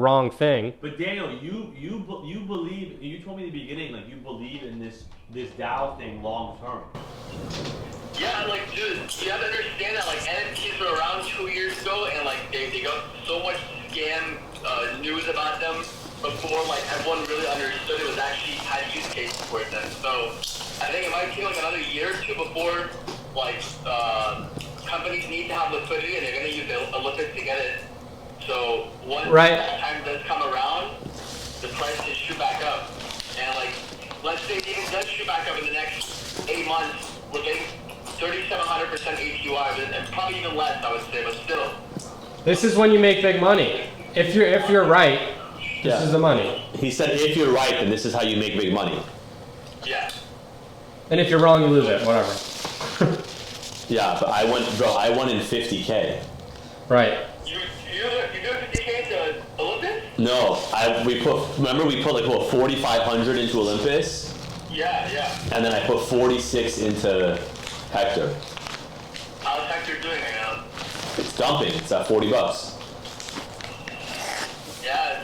wrong thing. But Daniel, you believe, you told me in the beginning, like, you believe in this Dow thing long term. Yeah, like, dude, you have to understand that, like, NFTs were around 2 years ago, and, like, they got so much scam news about them before, like, everyone really understood it was actually had use cases for them. So, I think it might take, like, another year or two before, like, companies need to have liquidity, and they're going to use the Olympus to get it. So, once that time does come around, the price should shoot back up. And, like, let's say it even does shoot back up in the next 8 months, we're getting 3,700% APY, and probably even less, I would say, but still. This is when you make big money. If you're right, this is the money. He said if you're right, then this is how you make big money. Yeah. And if you're wrong, you lose it. Whatever. Yeah, but I won in 50K. Right. You do 50K to Olympus? No, we put like what 4,500 into Olympus. Yeah. And then I put 46 into Hector. How's Hector doing right now? It's dumping. It's at $40. Yeah,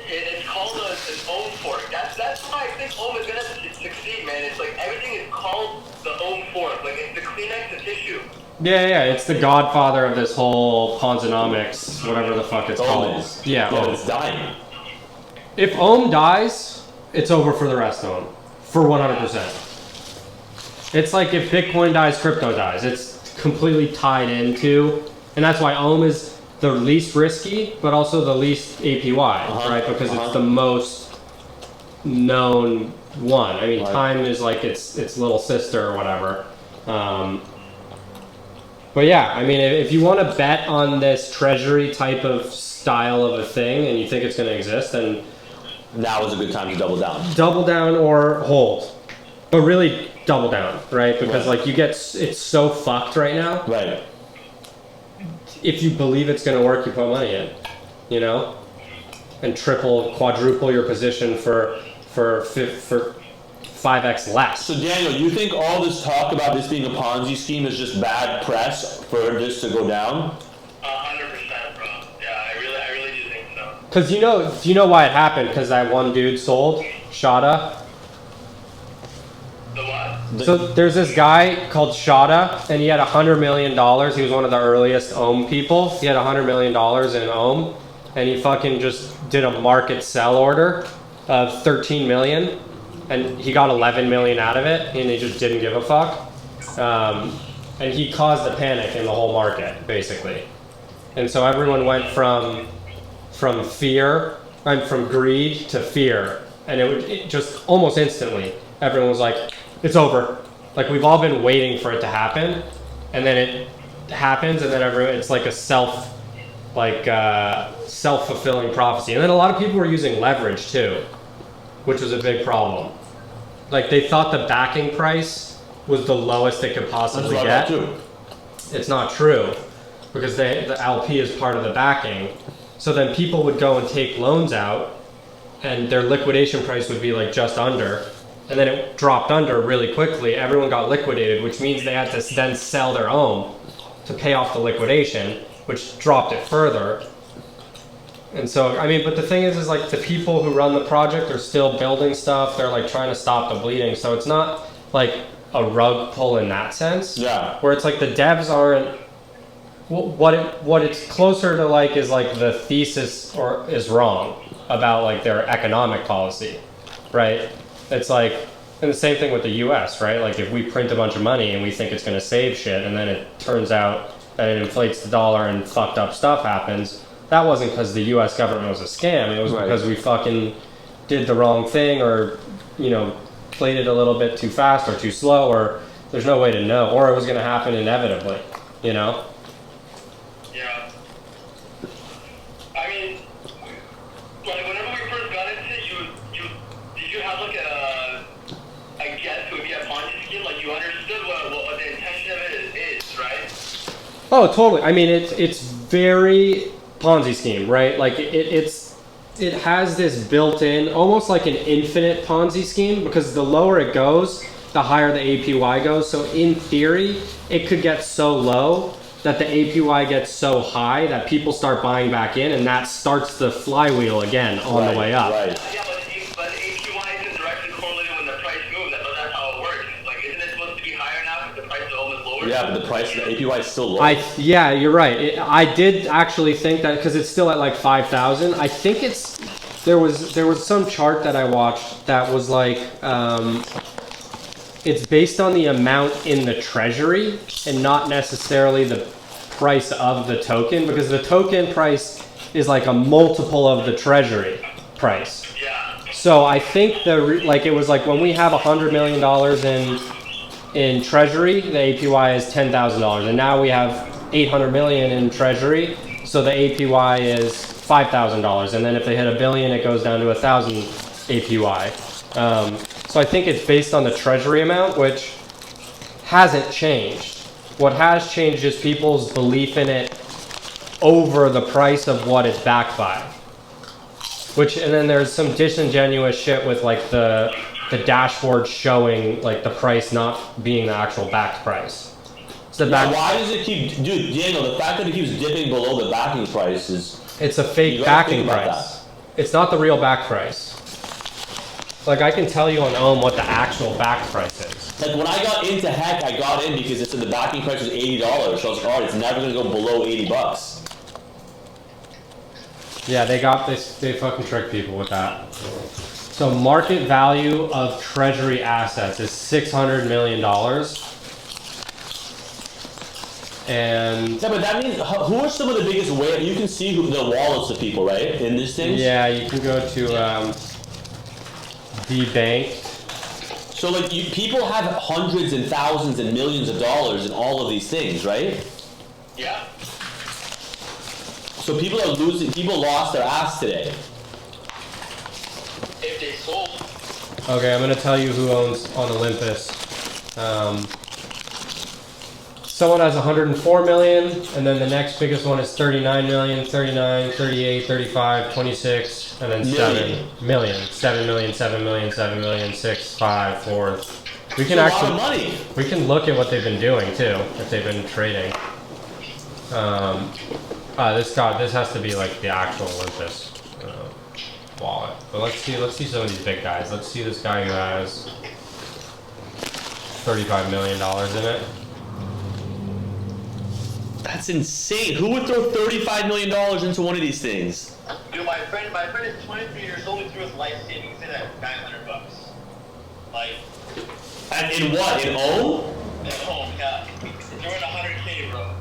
it's called an OHM Fork. That's why I think OHM is gonna succeed, man. It's like everything is called the OHM Fork. Like it's the Kleenex of tissue. Yeah, it's the godfather of this whole Ponzonomics, whatever the fuck it's called. Yeah, but it's dying. If OHM dies, it's over for the rest of them, for 100%. It's like if Bitcoin dies, crypto dies. It's completely tied into, and that's why OHM is the least risky, but also the least APY, right? Because it's the most known one. I mean, time is like its little sister or whatever. But yeah, I mean, if you want to bet on this treasury type of style of a thing and you think it's going to exist, then now is a good time to double down. Double down or hold. But really double down, right? Because like it's so fucked right now. Right. If you believe it's going to work, you put money in, you know? And triple, quadruple your position for 5x less. So Daniel, you think all this talk about this being a Ponzi scheme is just bad press for this to go down? 100%, bro. Yeah, I really do think so. Because do you know why it happened? Because that one dude sold Shada. The what? So there's this guy called Shada, and he had $100 million. He was one of the earliest OHM people. He had $100 million in OHM, and he fucking just did a market sell order of 13 million, and he got 11 million out of it, and he just didn't give a fuck. And he caused a panic in the whole market, basically. And so everyone went from fear, and from greed to fear, and it just almost instantly, everyone was like, it's over. Like we've all been waiting for it to happen, and then it happens, and then it's like a self-fulfilling prophecy. And then a lot of people were using leverage too, which was a big problem. Like they thought the backing price was the lowest they could possibly get. It's not true, because the LP is part of the backing. So then people would go and take loans out, and their liquidation price would be like just under. And then it dropped under really quickly. Everyone got liquidated, which means they had to then sell their own to pay off the liquidation, which dropped it further. And so, I mean, but the thing is like the people who run the project are still building stuff. They're like trying to stop the bleeding. So it's not like a rug pull in that sense. Yeah. Where it's like the devs aren't. What it's closer to like is like the thesis is wrong about like their economic policy, right? It's like, and the same thing with the US, right? Like if we print a bunch of money and we think it's going to save shit, and then it turns out that it inflates the dollar and fucked up stuff happens, that wasn't because the US government was a scam. It was because we fucking did the wrong thing, or, you know, played it a little bit too fast or too slow, or there's no way to know, or it was going to happen inevitably, you know? Yeah. I mean, like whenever we first got into it, did you have like a guess it would be a Ponzi scheme? Like you understood what the intention of it is, right? Oh, totally. I mean, it's very Ponzi scheme, right? Like it has this built-in, almost like an infinite Ponzi scheme, because the lower it goes, the higher the APY goes. So in theory, it could get so low that the APY gets so high that people start buying back in, and that starts the flywheel again on the way up. Yeah, but the APY isn't directly correlated when the price moves. That's how it works. Like, isn't it supposed to be higher now because the price is almost lower? Yeah, but the price, the APY is still low. Yeah, you're right. I did actually think that because it's still at like 5,000. I think there was some chart that I watched that was like it's based on the amount in the treasury and not necessarily the price of the token, because the token price is like a multiple of the treasury price. Yeah. So I think it was like when we have $100 million in treasury, the APY is $10,000, and now we have 800 million in treasury, so the APY is $5,000, and then if they hit $1 billion, it goes down to 1,000 APY. So I think it's based on the treasury amount, which hasn't changed. What has changed is people's belief in it over the price of what it's backed by. And then there's some disingenuous shit with like the dashboard showing like the price not being the actual backed price. Why does it keep, dude, Daniel, the fact that it keeps dipping below the backing price is... It's a fake backing price. It's not the real back price. Like, I can tell you on OHM what the actual back price is. Like, when I got into Heck, I got in because it said the backing price was $80, so I was like, alright, it's never gonna go below 80 bucks. Yeah, they fucking tricked people with that. So market value of treasury assets is $600 million. And yeah, but that means, who are some of the biggest whales? You can see the wallets of people, right? In these things? Yeah, you can go to Debanked. So like, people have hundreds and thousands and millions of dollars in all of these things, right? Yeah. So people lost their ass today. If they sold. Okay, I'm gonna tell you who owns on Olympus. Someone has 104 million, and then the next biggest one is 39 million, 39, 38, 35, 26, and then 7 million. 7 million, 7 million, 7 million, 6, 5, 4. We can actually, a lot of money. We can look at what they've been doing too, if they've been trading. This has to be like the actual Olympus wallet. But let's see some of these big guys. Let's see this guy who has $35 million in it. That's insane. Who would throw $35 million into one of these things? Dude, my friend is 23 years old. He threw his life savings in at $900. Like. And in what? In OHM? At home, yeah. He's doing 100K, bro.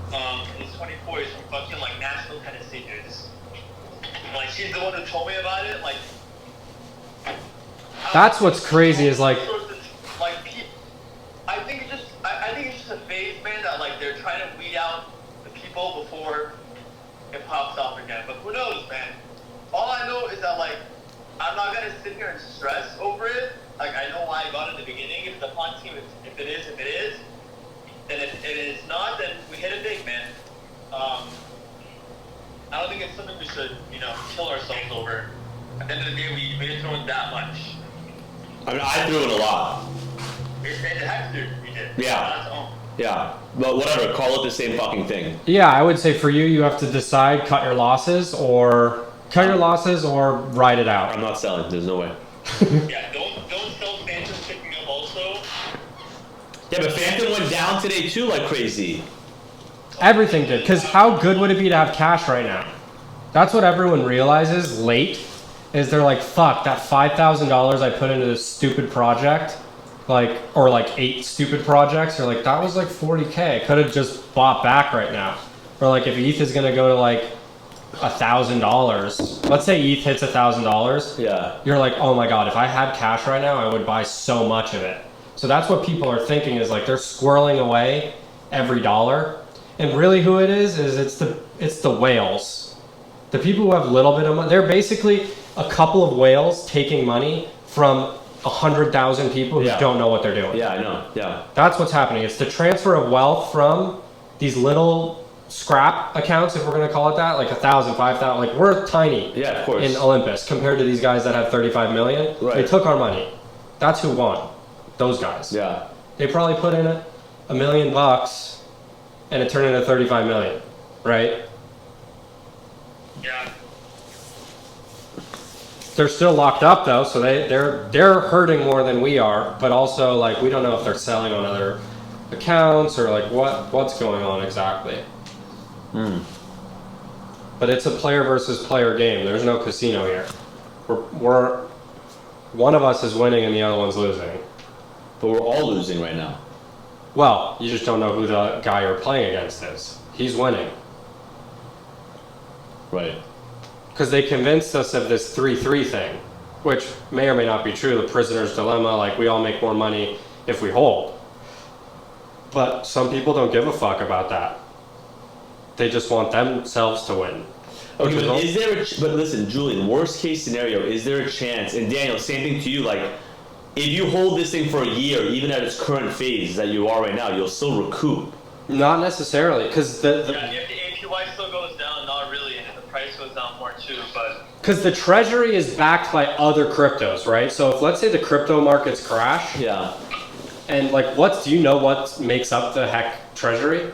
He's 24. He's from fucking like National Tennessee, dudes. Like, she's the one who told me about it. Like. That's what's crazy is like. I think it's just a phase, man. That like they're trying to weed out before it pops off again. But who knows, man? All I know is that like I'm not gonna sit here and stress over it. Like I know why I got it in the beginning. If the Ponzi, if it is, then if it is not, then we hit it big, man. I don't think it's something we should, kill ourselves over. At the end of the day, we didn't throw in that much. I mean, I threw in a lot. It had to, we did. Yeah. Yeah, but whatever, call it the same fucking thing. Yeah, I would say for you have to decide, cut your losses or ride it out. I'm not selling, there's no way. Yeah, don't sell Phantom picking up also. Yeah, but Phantom went down today too like crazy. Everything did, because how good would it be to have cash right now? That's what everyone realizes late, is they're like, fuck, that $5,000 I put into this stupid project, or 8 stupid projects, or like that was like 40K. I could have just bought back right now. Or like if ETH is gonna go to like $1,000, let's say ETH hits $1,000. Yeah. You're like, oh my god, if I had cash right now, I would buy so much of it. So that's what people are thinking, is like they're squirreling away every dollar. And really who it is it's the whales. The people who have a little bit of money, they're basically a couple of whales taking money from 100,000 people who don't know what they're doing. Yeah, I know. Yeah. That's what's happening. It's the transfer of wealth from these little scrap accounts, if we're going to call it that, like 1,000, 5,000. Like we're tiny. Yeah, of course. In Olympus compared to these guys that have 35 million. Right. They took our money. That's who won. Those guys. Yeah. They probably put in $1 million, and it turned into 35 million, right? Yeah. They're still locked up though, so they're hurting more than we are. But also, like, we don't know if they're selling on other accounts or like what's going on exactly. But it's a player versus player game. There's no casino here. We're one of us is winning and the other one's losing. But we're all losing right now. Well, you just don't know who the guy you're playing against is. He's winning. Right. Because they convinced us of this 3-3 thing, which may or may not be true, the prisoner's dilemma, like we all make more money if we hold. But some people don't give a fuck about that. They just want themselves to win. Okay, but is there but listen, Julian, worst case scenario, is there a chance, and Daniel, same thing to you, like, if you hold this thing for a year, even at its current phase that you are right now, you'll still recoup? Not necessarily, because Yeah, if the APY still goes down, not really, and if the price goes down more too, but... Because the treasury is backed by other cryptos, right? So if let's say the crypto markets crash, Yeah. and like do you know what makes up the heck treasury?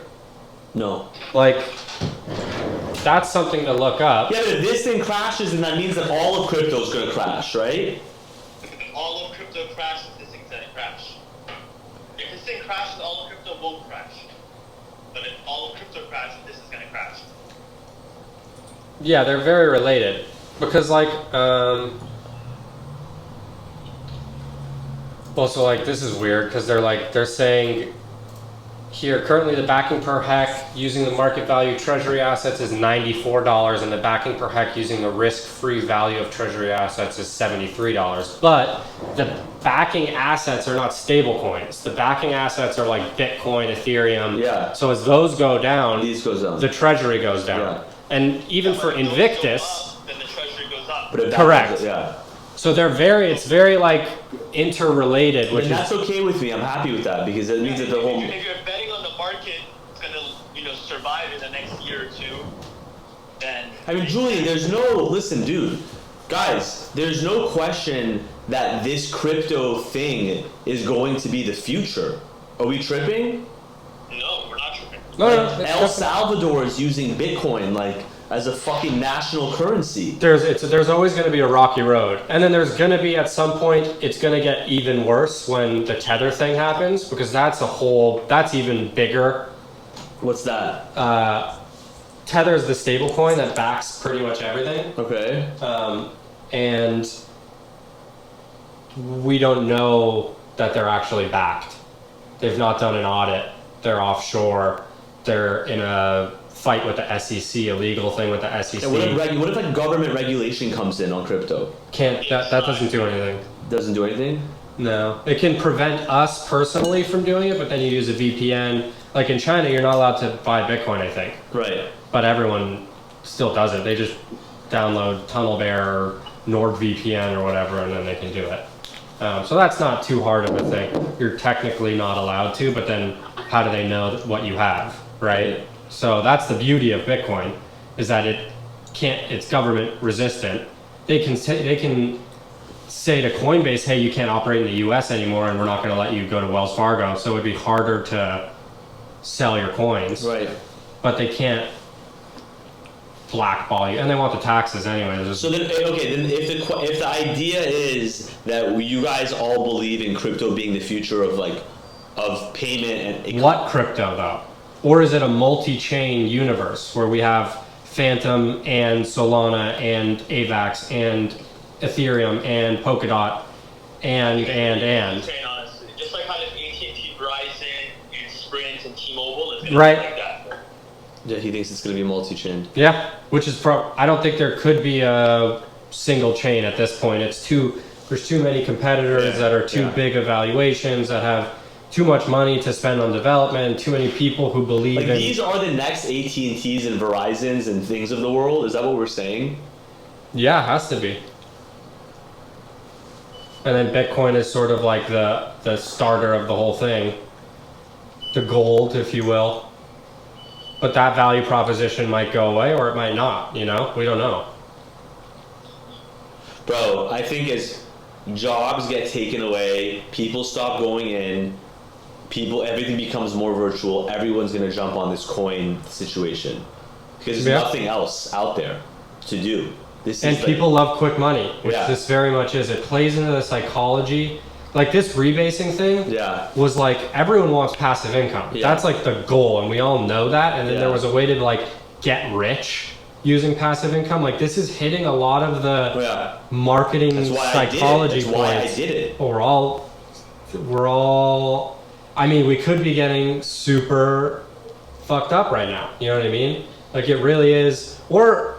No. Like, that's something to look up. Yeah, but if this thing crashes, then that means that all of crypto is going to crash, right? All of crypto crashes, this thing's gonna crash. If this thing crashes, all of crypto will crash. But if all of crypto crashes, this is gonna crash. Yeah, they're very related. Because like, also like, this is weird, because they're saying here, currently the backing per HEC using the market value treasury assets is $94, and the backing per HEC using the risk-free value of treasury assets is $73. But the backing assets are not stable coins. The backing assets are like Bitcoin, Ethereum. Yeah. So as those go down, These goes down. the treasury goes down. Yeah. And even for When those Invictus, go up, then the treasury goes up. But if that Correct. goes- yeah. so it's very like interrelated, which And is that's okay with me. I'm happy with that because it means that the whole. If you're betting on the market, it's gonna, survive in the next year or two, then... I mean, Julian, listen, dude. Guys, there's no question that this crypto thing is going to be the future. Are we tripping? No, we're not tripping. no, El definitely- Salvador is using Bitcoin like as a fucking national currency. there's always going to be a rocky road, and then there's going to be at some point it's going to get even worse when the tether thing happens, because that's even bigger. What's that? Tether is the stable coin that backs pretty much everything, Okay. and we don't know that they're actually backed. They've not done an audit. They're offshore. They're in a fight with the SEC, a legal thing with the SEC. And what if like government regulation comes in on crypto? That doesn't do anything. Doesn't do anything? No. It can prevent us personally from doing it, but then you use a VPN. Like in China, you're not allowed to buy Bitcoin, I think. Right. But everyone still does it. They just download TunnelBear or NordVPN or whatever, and then they can do it. So that's not too hard of a thing. You're technically not allowed to, but then how do they know what you have, right? So that's the beauty of Bitcoin, is that it's government resistant. They can say to Coinbase, hey, you can't operate in the US anymore, and we're not going to let you go to Wells Fargo. So it'd be harder to sell your coins. Right. But they can't blackball you, and they want the taxes anyway. So then, okay, then if the idea is that you guys all believe in crypto being the future of payment and What crypto though? Or is it a multi-chain universe where we have Phantom and Solana and AVAX and Ethereum and Polkadot and Saying honestly, just like how there's AT&T, Verizon, and Sprint and T-Mobile, it's gonna Right. be like that. Yeah, he thinks it's going to be multi-chain. Yeah, which is I don't think there could be a single chain at this point. There's too many competitors that are too big evaluations, that have too much money to spend on development, too many people who believe Like in... these are the next AT&Ts and Verizons and things of the world? Is that what we're saying? Yeah, it has to be. And then Bitcoin is sort of like the starter of the whole thing. The gold, if you will. But that value proposition might go away or it might not, We don't know. Bro, I think as jobs get taken away, people stop going in, everything becomes more virtual. Everyone's gonna jump on this coin situation because there's nothing else out there to do. And people love quick money, which this very much is. It plays into the psychology. Like this rebasing thing was like everyone wants passive income. That's like the goal, and we all know that. And then there was a way to like get rich using passive income. Like this is hitting a lot of the marketing psychology points. That's why I did it. We're all. I mean, we could be getting super fucked up right now. You know what I mean? Like it really is, or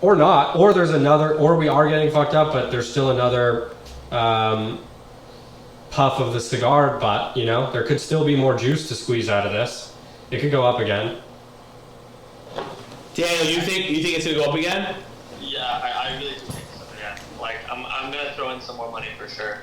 not, or there's another, or we are getting fucked up, but there's still another puff of the cigar butt. You know, there could still be more juice to squeeze out of this. It could go up again. Daniel, you think it's gonna go up again? Yeah, I really do think it's up again. Like I'm gonna throw in some more money for sure.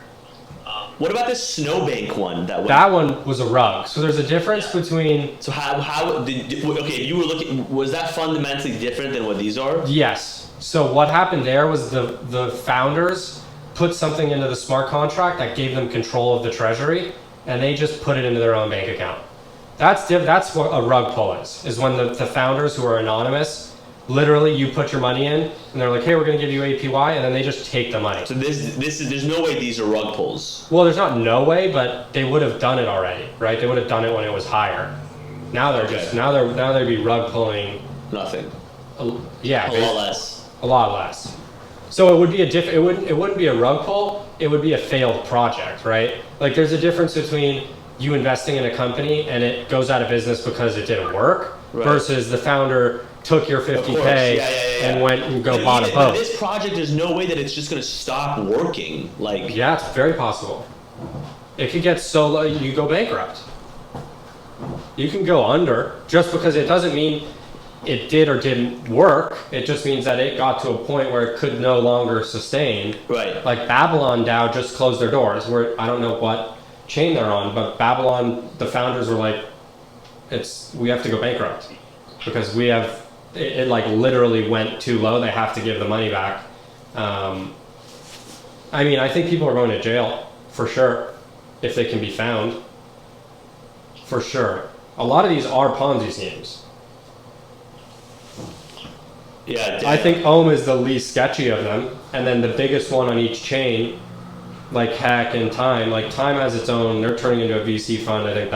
What about this snowbank one that went? That one was a rug. So there's a difference between. So how did okay? You were looking. Was that fundamentally different than what these are? Yes. So what happened there was the founders put something into the smart contract that gave them control of the treasury, and they just put it into their own bank account. That's what a rug pull is when the founders who are anonymous, literally you put your money in and they're like, hey, we're going to give you APY, and then they just take the money. So there's no way these are rug pulls. Well, there's not no way, but they would have done it already, right? They would have done it when it was higher. Now they're just now they'd be rug pulling nothing. A lot less. A lot less. So it would be it wouldn't be a rug pull, it would be a failed project, right? Like there's a difference between you investing in a company and it goes out of business because it didn't work versus the founder took your 50K and went and bought a boat. This project, there's no way that it's just going to stop working. Like yeah, it's very possible. It could get so low you go bankrupt. You can go under just because it doesn't mean it did or didn't work. It just means that it got to a point where it could no longer sustain. Right. Like Babylon DAO just closed their doors. Where I don't know what chain they're on, but Babylon, the founders were like, we have to go bankrupt because we have it like literally went too low. They have to give the money back. I mean, I think people are going to jail for sure if they can be found. For sure, a lot of these are Ponzi schemes. Yeah, I think Ohm is the least sketchy of them, and then the biggest one on each chain, like Hack and Time. Like Time has its own. They're turning into a VC fund. I think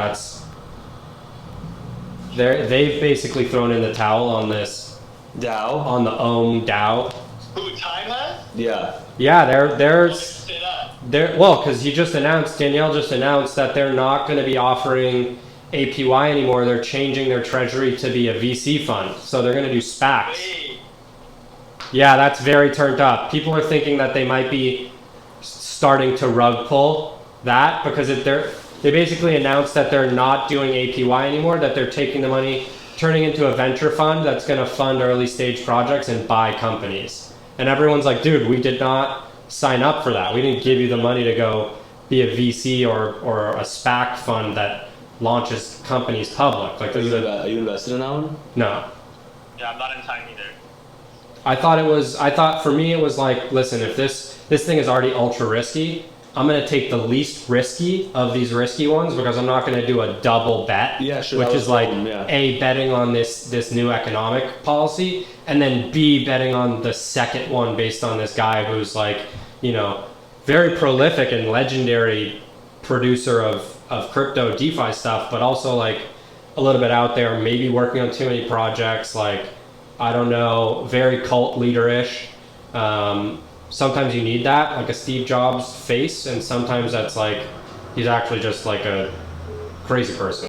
they've basically thrown in the towel on this DAO, on the Ohm DAO. Who Time has? Yeah. Yeah, Say that. well, because Danielle just announced that they're not going to be offering APY anymore. They're changing their treasury to be a VC fund, so they're going to do SPACs. Wait. Yeah, that's very turned up. People are thinking that they might be starting to rug pull that because they basically announced that they're not doing APY anymore, that they're taking the money, turning into a venture fund that's going to fund early stage projects and buy companies. And everyone's like, dude, we did not sign up for that. We didn't give you the money to go be a VC or a SPAC fund that launches companies public. Like, are you invested in that one? No. Yeah, I'm not in Time either. I thought for me it was like, listen, if this thing is already ultra risky, I'm going to take the least risky of these risky ones because I'm not going to do a double bet, which is like A, betting on this new economic policy, and then B, betting on the second one based on this guy who's like, very prolific and legendary producer of crypto DeFi stuff, but also like a little bit out there, maybe working on too many projects, like, I don't know, very cult leader-ish. Sometimes you need that, like a Steve Jobs face, and sometimes that's like, he's actually just like a crazy person.